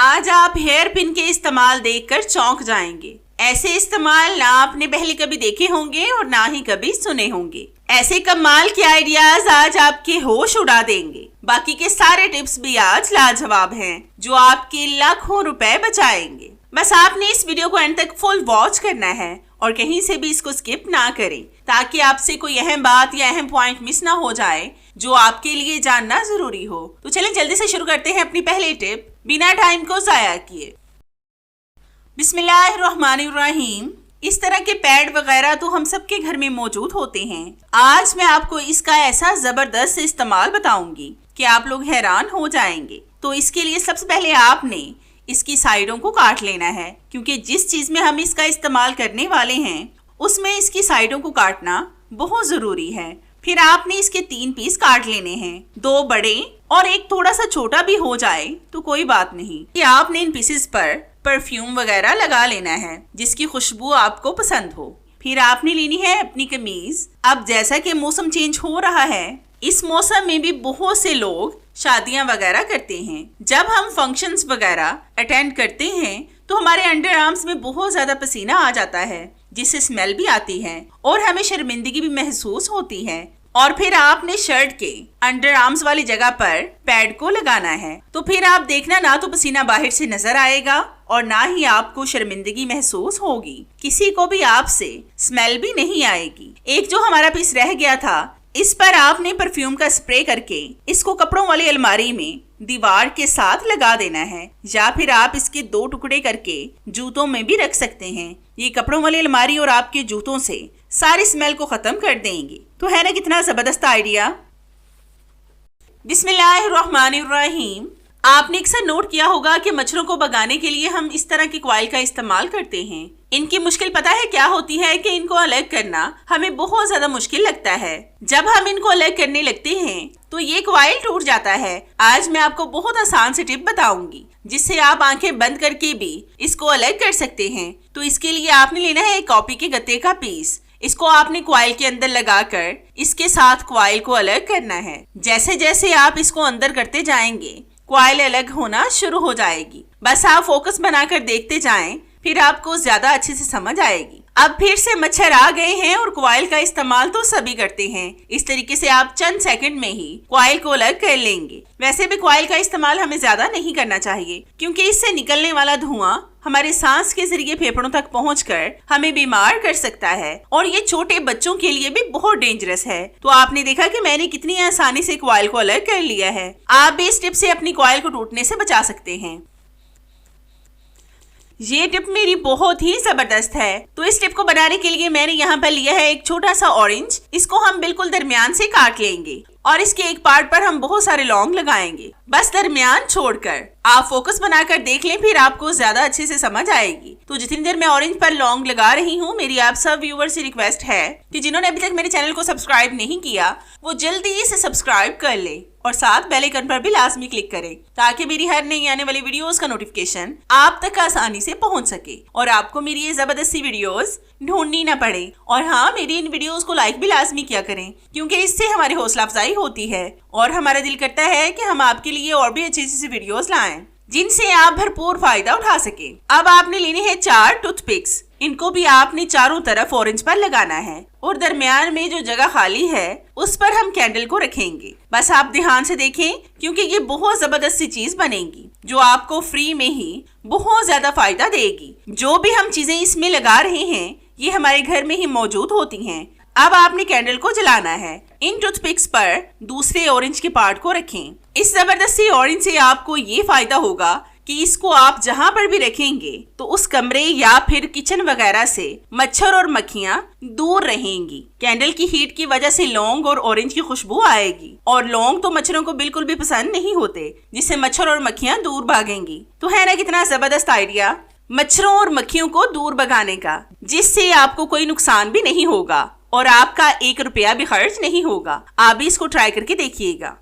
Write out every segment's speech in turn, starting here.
आज आप hair pin के इस्तेमाल देखकर चौंक जाएंगे। ऐसे इस्तेमाल ना आपने पहले कभी देखे होंगे और ना ही कभी सुने होंगे। ऐसे कमाल के आइडियाज आज आपके होश उड़ा देंगे। बाकी के सारे टिप्स भी आज लाजवाब हैं, जो आपके लाखों रुपए बचाएंगे। बस आपने इस वीडियो को एंड तक फुल वॉच करना है और कहीं से भी इसको स्किप ना करें, ताकि आपसे कोई अहम बात या अहम पॉइंट मिस ना हो जाए जो आपके लिए जानना जरूरी हो। तो चलें जल्दी से शुरू करते हैं अपनी पहली टिप, बिना टाइम को जाया किए। बिस्मिल्लाहिर्रहमानिर्रहीम। इस तरह के पैड वगैरह तो हम सबके घर में मौजूद होते हैं। आज मैं आपको इसका ऐसा जबरदस्त इस्तेमाल बताऊंगी कि आप लोग हैरान हो जाएंगे। तो इसके लिए सबसे पहले आपने इसकी साइडों को काट लेना है, क्योंकि जिस चीज में हम इसका इस्तेमाल करने वाले हैं उसमें इसकी साइडों को काटना बहुत जरूरी है। फिर आपने इसके 3 पीस काट लेने हैं, 2 बड़े और एक थोड़ा सा छोटा भी हो जाए तो कोई बात नहीं। कि आपने इन पीसेस पर परफ्यूम वगैरह लगा लेना है जिसकी खुशबू आपको पसंद हो। फिर आपने लेनी है अपनी कमीज। अब जैसा कि मौसम चेंज हो रहा है, इस मौसम में भी बहुत से लोग शादियां वगैरह करते हैं। जब हम फंक्शंस वगैरह अटेंड करते हैं तो हमारे अंडर आर्म्स में बहुत ज्यादा पसीना आ जाता है, जिससे स्मेल भी आती है और हमें शर्मिंदगी भी महसूस होती है। और फिर आपने शर्ट के अंडर आर्म्स वाली जगह पर पैड को लगाना है। तो फिर आप देखना, ना तो पसीना बाहर से नजर आएगा और ना ही आपको शर्मिंदगी महसूस होगी। किसी को भी आपसे स्मेल भी नहीं आएगी। एक जो हमारा पीस रह गया था, इस पर आपने परफ्यूम का स्प्रे करके इसको कपड़ों वाली अलमारी में दीवार के साथ लगा देना है, या फिर आप इसके 2 टुकड़े करके जूतों में भी रख सकते हैं। ये कपड़ों वाली अलमारी और आपके जूतों से सारी स्मेल को खत्म कर देंगे। तो है ना कितना जबरदस्त आइडिया। बिस्मिल्लाहिर्रहमानिर्रहीम। आपने अक्सर नोट किया होगा कि मच्छरों को भगाने के लिए हम इस तरह की कॉइल का इस्तेमाल करते हैं। इनकी मुश्किल पता है क्या होती है कि इनको अलग करना हमें बहुत ज्यादा मुश्किल लगता है। जब हम इनको अलग करने लगते हैं तो ये कॉइल टूट जाता है। आज मैं आपको बहुत आसान सी टिप बताऊंगी जिससे आप आंखें बंद करके भी इसको अलग कर सकते हैं। तो इसके लिए आपने लेना है एक कॉपी के गत्ते का पीस। इसको आपने कॉइल के अंदर लगाकर इसके साथ कॉइल को अलग करना है। जैसे जैसे आप इसको अंदर करते जाएंगे कॉइल अलग होना शुरू हो जाएगी। बस आप फोकस बनाकर देखते जाएं, फिर आपको ज्यादा अच्छे से समझ आएगी। अब फिर से मच्छर आ गए हैं और कॉइल का इस्तेमाल तो सभी करते हैं। इस तरीके से आप चंद सेकंड में ही कॉइल को अलग कर लेंगे। वैसे भी कॉइल का इस्तेमाल हमें ज्यादा नहीं करना चाहिए, क्योंकि इससे निकलने वाला धुआं हमारे सांस के जरिए फेफड़ों तक पहुंचकर हमें बीमार कर सकता है और ये छोटे बच्चों के लिए भी बहुत डेंजरस है। तो आपने देखा कि मैंने कितनी आसानी से कॉइल को अलग कर लिया है। आप भी इस टिप से अपनी कॉइल को टूटने से बचा सकते हैं। ये टिप मेरी बहुत ही जबरदस्त है। तो इस टिप को बनाने के लिए मैंने यहाँ पर लिया है एक छोटा सा ऑरेंज। इसको हम बिल्कुल दरमियान से काट लेंगे और इसके एक पार्ट पर हम बहुत सारे लौंग लगाएंगे, बस दरमियान छोड़कर। आप फोकस बनाकर देख लें, फिर आपको ज्यादा अच्छे से समझ आएगी। तो जितनी देर मैं ऑरेंज पर लौंग लगा रही हूँ, मेरी आप सब व्यूअर से रिक्वेस्ट है कि जिन्होंने अभी तक मेरे चैनल को सब्सक्राइब नहीं किया वो जल्दी से सब्सक्राइब कर ले और साथ बेल आइकन पर भी लाजमी क्लिक करें, ताकि मेरी हर नई आने वाली वीडियोस का नोटिफिकेशन आप तक आसानी से पहुंच सके और आपको मेरी ये जबरदस्त सी वीडियोस ढूंढनी ना पड़े। और हाँ, मेरी इन वीडियोस को लाइक भी लाजमी किया करें, क्योंकि इससे हमारी हौसला अफजाई होती है और हमारा दिल करता है कि हम आपके लिए और भी अच्छी अच्छी वीडियोस लाएं जिनसे आप भरपूर फायदा उठा सके। अब आपने लेने हैं 4 टूथपिक्स। इनको भी आपने चारों तरफ ऑरेंज पर लगाना है और दरमियान में जो जगह खाली है उस पर हम कैंडल को रखेंगे। बस आप ध्यान से देखें, क्योंकि ये बहुत जबरदस्त सी चीज बनेगी जो आपको फ्री में ही बहुत ज्यादा फायदा देगी। जो भी हम चीजें इसमें लगा रहे हैं ये हमारे घर में ही मौजूद होती हैं। अब आपने कैंडल को जलाना है। इन टूथपिक्स पर दूसरे ऑरेंज के पार्ट को रखें। इस जबरदस्ती ऑरेंज से आपको ये फायदा होगा कि इसको आप जहाँ पर भी रखेंगे तो उस कमरे या फिर किचन वगैरह से मच्छर और मक्खियाँ दूर रहेंगी। कैंडल की हीट की वजह से लौंग और ऑरेंज की खुशबू आएगी और लौंग तो मच्छरों को बिल्कुल भी पसंद नहीं होते, जिससे मच्छर और मक्खियाँ दूर भागेंगी। तो है ना कितना जबरदस्त आइडिया मच्छरों और मक्खियों को दूर भगाने का, जिससे आपको कोई नुकसान भी नहीं होगा और आपका 1 रुपया भी खर्च नहीं होगा। आप भी इसको ट्राई करके देखिएगा।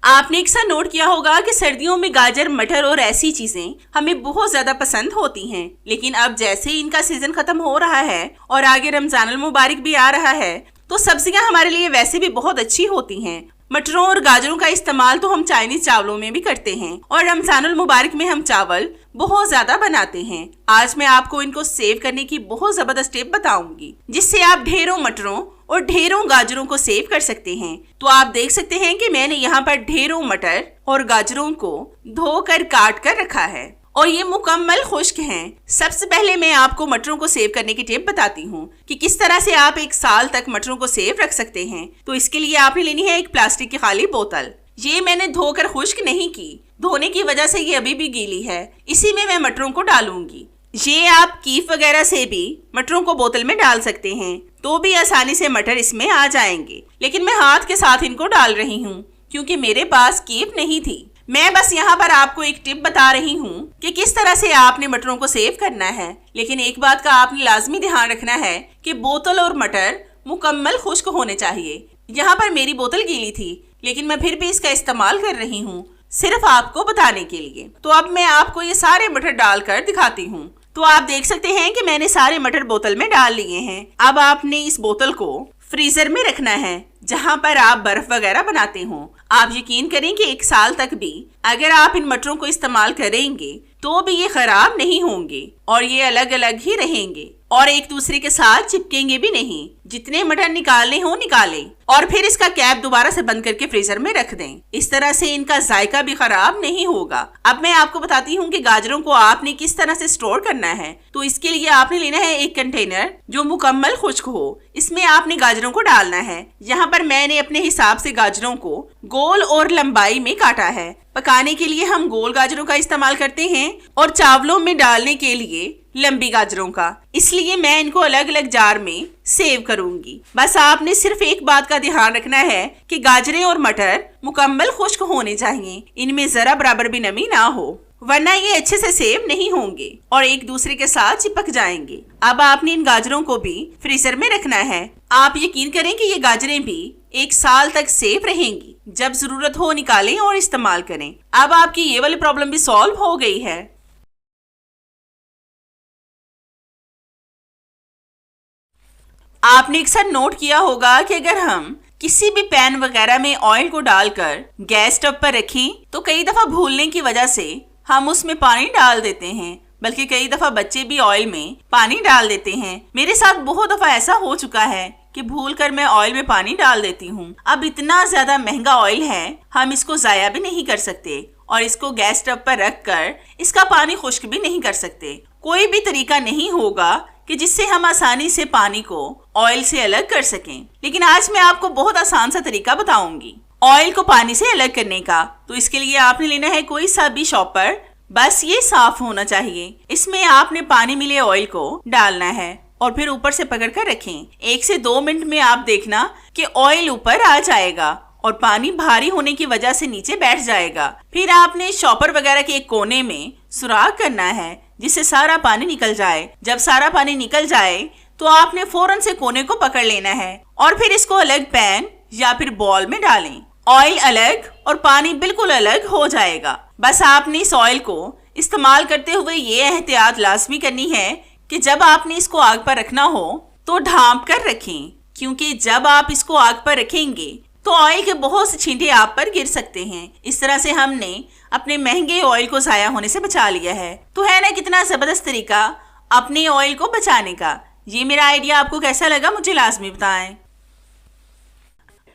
आपने अक्सर नोट किया होगा कि सर्दियों में गाजर, मटर और ऐसी चीजें हमें बहुत ज्यादा पसंद होती हैं, लेकिन अब जैसे इनका सीजन खत्म हो रहा है और आगे रमजानुल मुबारक भी आ रहा है, तो सब्जियां हमारे लिए वैसे भी बहुत अच्छी होती हैं मटरों और गाजरों का इस्तेमाल तो हम चाइनीज चावलों में भी करते हैं और रमजानुल मुबारक में हम चावल बहुत ज्यादा बनाते हैं। आज मैं आपको इनको सेव करने की बहुत जबरदस्त टिप बताऊंगी जिससे आप ढेरों मटरों और ढेरों गाजरों को सेव कर सकते हैं। तो आप देख सकते हैं कि मैंने यहाँ पर ढेरों मटर और गाजरों को धोकर काट कर रखा है और ये मुकम्मल खुश्क हैं। सबसे पहले मैं आपको मटरों को सेव करने की टिप बताती हूँ कि किस तरह से आप 1 साल तक मटरों को सेव रख सकते हैं। तो इसके लिए आपने लेनी है एक प्लास्टिक की खाली बोतल। ये मैंने धोकर खुश्क नहीं की, धोने की वजह से ये अभी भी गीली है। इसी में मैं मटरों को डालूंगी। ये आप कीफ वगैरह से भी मटरों को बोतल में डाल सकते हैं, तो भी आसानी से मटर इसमें आ जाएंगे। लेकिन मैं हाथ के साथ इनको डाल रही हूँ क्योंकि मेरे पास कीफ नहीं थी। मैं बस यहाँ पर आपको एक टिप बता रही हूँ कि किस तरह से आपने मटरों को सेव करना है। लेकिन एक बात का आपने लाजमी ध्यान रखना है कि बोतल और मटर मुकम्मल खुश्क होने चाहिए। यहाँ पर मेरी बोतल गीली थी लेकिन मैं फिर भी इसका इस्तेमाल कर रही हूँ, सिर्फ आपको बताने के लिए। तो अब मैं आपको ये सारे मटर डालकर दिखाती हूँ। तो आप देख सकते हैं कि मैंने सारे मटर बोतल में डाल लिए हैं। अब आपने इस बोतल को फ्रीजर में रखना है जहाँ पर आप बर्फ वगैरह बनाते हो। आप यकीन करें कि 1 साल तक भी अगर आप इन मटरों को इस्तेमाल करेंगे तो भी ये खराब नहीं होंगे और ये अलग अलग ही रहेंगे और एक दूसरे के साथ चिपकेंगे भी नहीं। जितने मटर निकालने हो निकालें और फिर इसका कैप दोबारा से बंद करके फ्रीजर में रख दें। इस तरह से इनका जायका भी खराब नहीं होगा। अब मैं आपको बताती हूँ कि गाजरों को आपने किस तरह से स्टोर करना है। तो इसके लिए आपने लेना है एक कंटेनर जो मुकम्मल खुश्क हो। इसमें आपने गाजरों को डालना है। यहाँ पर मैंने अपने हिसाब से गाजरों को गोल और लंबाई में काटा है। पकाने के लिए हम गोल गाजरों का इस्तेमाल करते हैं और चावलों में डालने के लिए लंबी गाजरों का, इसलिए मैं इनको अलग अलग जार में सेव करूंगी। बस आपने सिर्फ एक बात का ध्यान रखना है कि गाजरें और मटर मुकम्मल खुश्क होने चाहिए, इनमें जरा बराबर भी नमी ना हो, वरना ये अच्छे से सेव नहीं होंगे और एक दूसरे के साथ चिपक जाएंगे। अब आपने इन गाजरों को भी फ्रीजर में रखना है। आप यकीन करें कि ये गाजरें भी 1 साल तक सेफ रहेंगी। जब जरूरत हो निकालें और इस्तेमाल करें। अब आपकी ये वाली प्रॉब्लम भी सॉल्व हो गई है। आपने अक्सर नोट किया होगा कि अगर हम किसी भी पैन वगैरह में ऑयल को डालकर गैस स्टव पर रखें तो कई दफा भूलने की वजह से हम उसमें पानी डाल देते हैं, बल्कि कई दफा बच्चे भी ऑयल में पानी डाल देते हैं। मेरे साथ बहुत दफा ऐसा हो चुका है कि भूलकर मैं ऑयल में पानी डाल देती हूँ। अब इतना ज्यादा महंगा ऑयल है, हम इसको जाया भी नहीं कर सकते और इसको गैस स्टव पर रख कर इसका पानी खुश्क भी नहीं कर सकते। कोई भी तरीका नहीं होगा कि जिससे हम आसानी से पानी को ऑयल से अलग कर सकें। लेकिन आज मैं आपको बहुत आसान सा तरीका बताऊंगी ऑयल को पानी से अलग करने का। तो इसके लिए आपने लेना है कोई सा भी शॉपर, बस ये साफ होना चाहिए। इसमें आपने पानी मिले ऑयल को डालना है और फिर ऊपर से पकड़ कर रखें। 1 से 2 मिनट में आप देखना कि ऑयल ऊपर आ जाएगा और पानी भारी होने की वजह से नीचे बैठ जाएगा। फिर आपने शॉपर वगैरह के एक कोने में सुराख करना है जिससे सारा पानी निकल जाए। जब सारा पानी निकल जाए तो आपने फौरन से कोने को पकड़ लेना है और फिर इसको अलग पैन या फिर बॉल में डालें। ऑयल अलग और पानी बिल्कुल अलग हो जाएगा। बस आपने इस ऑयल को इस्तेमाल करते हुए ये एहतियात लाजमी करनी है कि जब आपने इसको आग पर रखना हो तो ढांप कर रखें, क्योंकि जब आप इसको आग पर रखेंगे तो ऑयल के बहुत से छींटे आप पर गिर सकते हैं। इस तरह से हमने अपने महंगे ऑयल को ज़ाया होने से बचा लिया है। तो है ना कितना ज़बरदस्त तरीका अपने ऑयल को बचाने का। ये मेरा आइडिया आपको कैसा लगा मुझे लाजमी बताएं।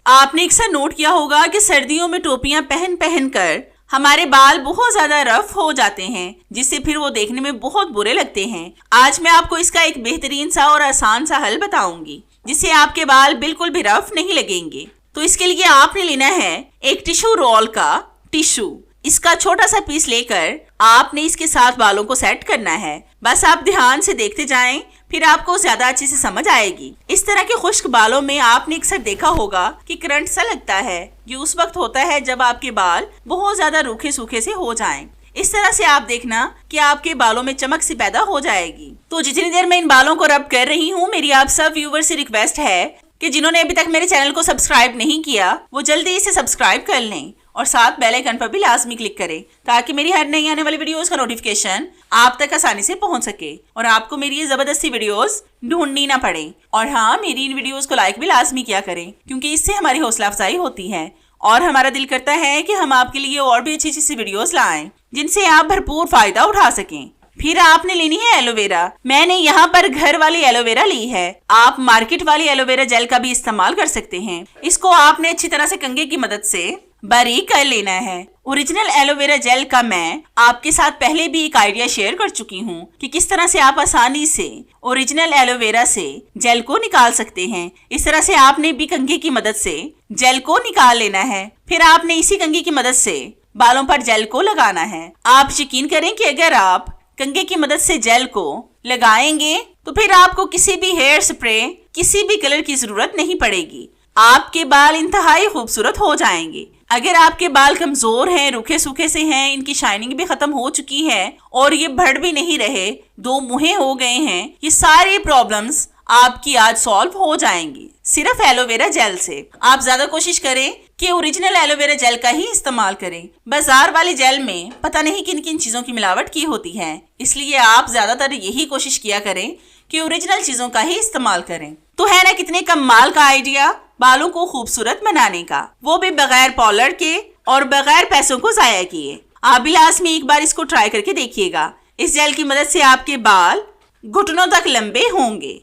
आपने अक्सर नोट किया होगा कि सर्दियों में टोपियां पहन पहन कर हमारे बाल बहुत ज्यादा रफ हो जाते हैं, जिससे फिर वो देखने में बहुत बुरे लगते हैं। आज मैं आपको इसका एक बेहतरीन सा और आसान सा हल बताऊंगी जिससे आपके बाल बिल्कुल भी रफ नहीं लगेंगे। तो इसके लिए आपने लेना है एक टिश्यू रोल का टिश्यू। इसका छोटा सा पीस लेकर आपने इसके साथ बालों को सेट करना है। बस आप ध्यान से देखते जाएं, फिर आपको ज्यादा अच्छे से समझ आएगी। इस तरह के खुश्क बालों में आपने अक्सर देखा होगा कि करंट सा लगता है। ये उस वक्त होता है जब आपके बाल बहुत ज्यादा रूखे सूखे से हो जाएं। इस तरह से आप देखना कि आपके बालों में चमक सी पैदा हो जाएगी। तो जितनी देर मैं इन बालों को रब कर रही हूँ, मेरी आप सब व्यूवर से रिक्वेस्ट है कि जिन्होंने अभी तक मेरे चैनल को सब्सक्राइब नहीं किया वो जल्दी इसे सब्सक्राइब कर लें और साथ बेल आइकन पर भी लाजमी क्लिक करें ताकि मेरी हर नई आने वाली वीडियोस का नोटिफिकेशन आप तक आसानी से पहुंच सके और आपको मेरी ये जबरदस्ती वीडियोस ढूंढनी ना पड़े। और हाँ, मेरी इन वीडियोस को लाइक भी लाजमी किया करें क्योंकि इससे हमारी हौसला अफजाई होती है और हमारा दिल करता है कि हम आपके लिए और भी अच्छी अच्छी वीडियोस लाएं जिनसे आप भरपूर फायदा उठा सकें। फिर आपने लेनी है एलोवेरा। मैंने यहाँ पर घर वाली एलोवेरा ली है। आप मार्केट वाली एलोवेरा जेल का भी इस्तेमाल कर सकते हैं। इसको आपने अच्छी तरह से कंघे की मदद से बारीक कर लेना है। ओरिजिनल एलोवेरा जेल का मैं आपके साथ पहले भी एक आइडिया शेयर कर चुकी हूँ कि किस तरह से आप आसानी से ओरिजिनल एलोवेरा से जेल को निकाल सकते हैं। इस तरह से आपने भी कंघे की मदद से जेल को निकाल लेना है। फिर आपने इसी कंघी की मदद से बालों पर जेल को लगाना है। आप यकीन करें कि अगर आप कंघे की मदद से जेल को लगाएंगे तो फिर आपको किसी भी हेयर स्प्रे, किसी भी कलर की जरूरत नहीं पड़ेगी। आपके बाल इंतहाई खूबसूरत हो जाएंगे। अगर आपके बाल कमजोर हैं, रूखे सूखे से हैं, इनकी शाइनिंग भी खत्म हो चुकी है और ये बढ़ भी नहीं रहे, दो मुहे हो गए हैं, ये सारी प्रॉब्लम्स आपकी आज सॉल्व हो जाएंगी सिर्फ एलोवेरा जेल से। आप ज्यादा कोशिश करें कि ओरिजिनल एलोवेरा जेल का ही इस्तेमाल करें। बाजार वाले जेल में पता नहीं किन किन चीजों की मिलावट की होती है, इसलिए आप ज्यादातर यही कोशिश किया करें कि ओरिजिनल चीजों का ही इस्तेमाल करें। तो है ना कितने कमाल का आइडिया बालों को खूबसूरत बनाने का, वो भी बगैर पाउडर के और बगैर पैसों को जाया किए। आप भी लाजमी एक बार इसको ट्राई करके देखिएगा। इस जेल की मदद से आपके बाल घुटनों तक लंबे होंगे।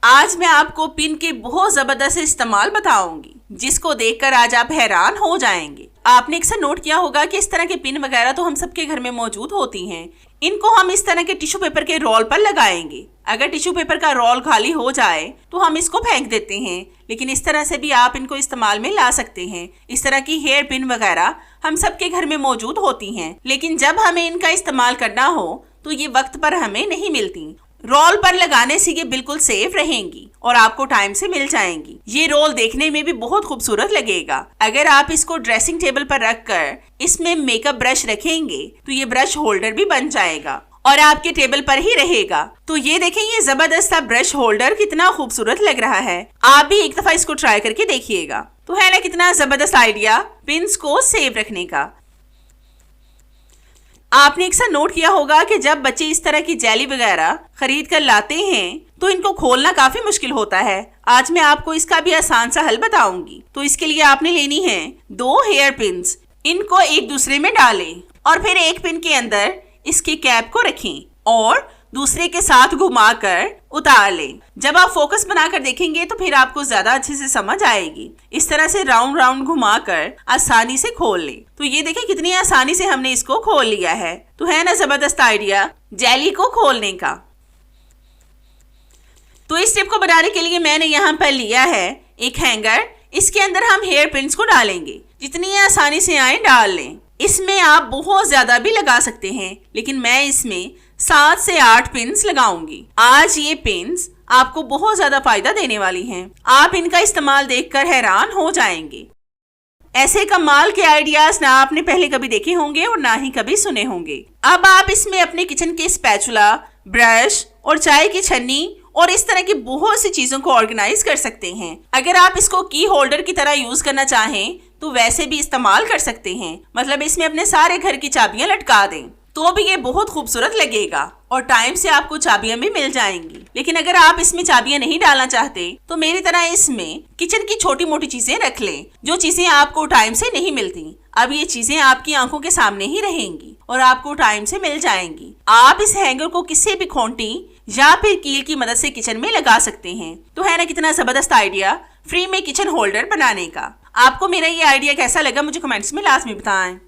आज मैं आपको पिन के बहुत जबरदस्त इस्तेमाल बताऊंगी जिसको देखकर आज आप हैरान हो जाएंगे। आपने अक्सर नोट किया होगा कि इस तरह के पिन वगैरह तो हम सबके घर में मौजूद होती हैं। इनको हम इस तरह के टिश्यू पेपर के रोल पर लगाएंगे। अगर टिश्यू पेपर का रोल खाली हो जाए तो हम इसको फेंक देते हैं, लेकिन इस तरह से भी आप इनको इस्तेमाल में ला सकते हैं। इस तरह की हेयर पिन वगैरह हम सबके घर में मौजूद होती हैं, लेकिन जब हमें इनका इस्तेमाल करना हो तो ये वक्त पर हमें नहीं मिलती। रोल पर लगाने से ये बिल्कुल सेफ रहेंगी और आपको टाइम से मिल जाएंगी। ये रोल देखने में भी बहुत खूबसूरत लगेगा। अगर आप इसको ड्रेसिंग टेबल पर रखकर इसमें मेकअप ब्रश रखेंगे तो ये ब्रश होल्डर भी बन जाएगा और आपके टेबल पर ही रहेगा। तो ये देखें, ये जबरदस्त ब्रश होल्डर कितना खूबसूरत लग रहा है। आप भी एक दफा इसको ट्राई करके देखिएगा। तो है ना कितना जबरदस्त आइडिया पिन्स को सेव रखने का। आपने अक्सर नोट किया होगा कि जब बच्चे इस तरह की जेली वगैरह खरीद कर लाते हैं तो इनको खोलना काफी मुश्किल होता है। आज मैं आपको इसका भी आसान सा हल बताऊंगी। तो इसके लिए आपने लेनी है 2 हेयर पिन्स। इनको एक दूसरे में डालें और फिर एक पिन के अंदर इसकी कैप को रखें और दूसरे के साथ घुमाकर उतार लें। जब आप फोकस बनाकर देखेंगे तो फिर आपको ज्यादा अच्छे से समझ आएगी। इस तरह से राउंड राउंड घुमाकर आसानी से खोल लें। तो ये देखें कितनी आसानी से हमने इसको खोल लिया है। तो है ना जबरदस्त आइडिया जेली को खोलने का। तो इस टिप को बनाने के लिए मैंने यहाँ पर लिया है एक हैंगर। इसके अंदर हम हेयर पिन्स को डालेंगे। जितनी आसानी से आए डाल लें। इसमें आप बहुत ज्यादा भी लगा सकते हैं, लेकिन मैं इसमें 7 से 8 पिन्स लगाऊंगी। आज ये पिन्स आपको बहुत ज्यादा फायदा देने वाली हैं। आप इनका इस्तेमाल देखकर हैरान हो जाएंगे। ऐसे कमाल के आइडियाज ना आपने पहले कभी देखे होंगे और ना ही कभी सुने होंगे। अब आप इसमें अपने किचन के स्पैचुला, ब्रश और चाय की छन्नी और इस तरह की बहुत सी चीजों को ऑर्गेनाइज कर सकते हैं। अगर आप इसको की होल्डर की तरह यूज करना चाहें तो वैसे भी इस्तेमाल कर सकते हैं। मतलब इसमें अपने सारे घर की चाबियां लटका दें तो भी ये बहुत खूबसूरत लगेगा और टाइम से आपको चाबियां भी मिल जाएंगी। लेकिन अगर आप इसमें चाबियां नहीं डालना चाहते तो मेरी तरह इसमें किचन की छोटी मोटी चीजें रख लें, जो चीजें आपको टाइम से नहीं मिलती। अब ये चीजें आपकी आंखों के सामने ही रहेंगी और आपको टाइम से मिल जाएंगी। आप इस हैंगर को किसी भी खूंटी या फिर कील की मदद से किचन में लगा सकते हैं। तो है ना कितना जबरदस्त आइडिया फ्री में किचन होल्डर बनाने का। आपको मेरा ये आइडिया कैसा लगा मुझे कमेंट्स में लाजमी बताएं।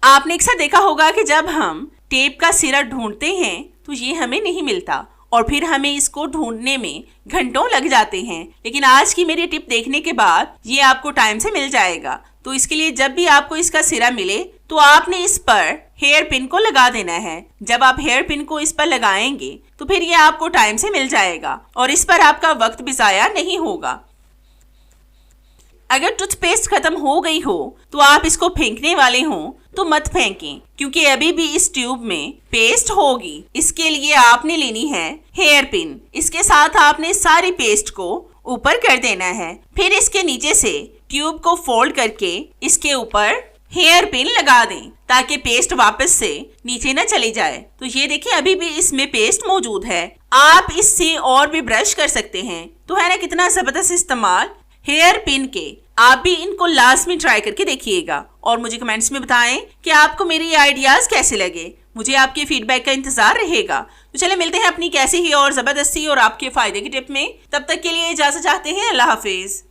आपने अक्सर देखा होगा कि जब हम टेप का सिरा ढूंढते हैं तो ये हमें नहीं मिलता और फिर हमें इसको ढूंढने में घंटों लग जाते हैं। लेकिन आज की मेरी टिप देखने के बाद ये आपको टाइम से मिल जाएगा। तो इसके लिए जब भी आपको इसका सिरा मिले तो आपने इस पर हेयर पिन को लगा देना है। जब आप हेयर पिन को इस पर लगाएंगे तो फिर ये आपको टाइम से मिल जाएगा और इस पर आपका वक्त भी जाया नहीं होगा। अगर टूथपेस्ट खत्म हो गई हो तो आप इसको फेंकने वाले हो तो मत फेंकें, क्योंकि अभी भी इस ट्यूब में पेस्ट होगी। इसके लिए आपने लेनी है हेयर पिन। इसके साथ आपने सारी पेस्ट को ऊपर कर देना है। फिर इसके नीचे से ट्यूब को फोल्ड करके इसके ऊपर हेयर पिन लगा दें ताकि पेस्ट वापस से नीचे न चली जाए। तो ये देखिए अभी भी इसमें पेस्ट मौजूद है। आप इससे और भी ब्रश कर सकते हैं। तो है ना कितना जबरदस्त इस्तेमाल हेयर पिन के। आप भी इनको लास्ट में ट्राई करके देखिएगा और मुझे कमेंट्स में बताएं कि आपको मेरे ये आइडियाज कैसे लगे। मुझे आपके फीडबैक का इंतजार रहेगा। तो चले मिलते हैं अपनी कैसी ही और जबरदस्ती और आपके फायदे की टिप में। तब तक के लिए इजाजत चाहते हैं। अल्लाह हाफिज।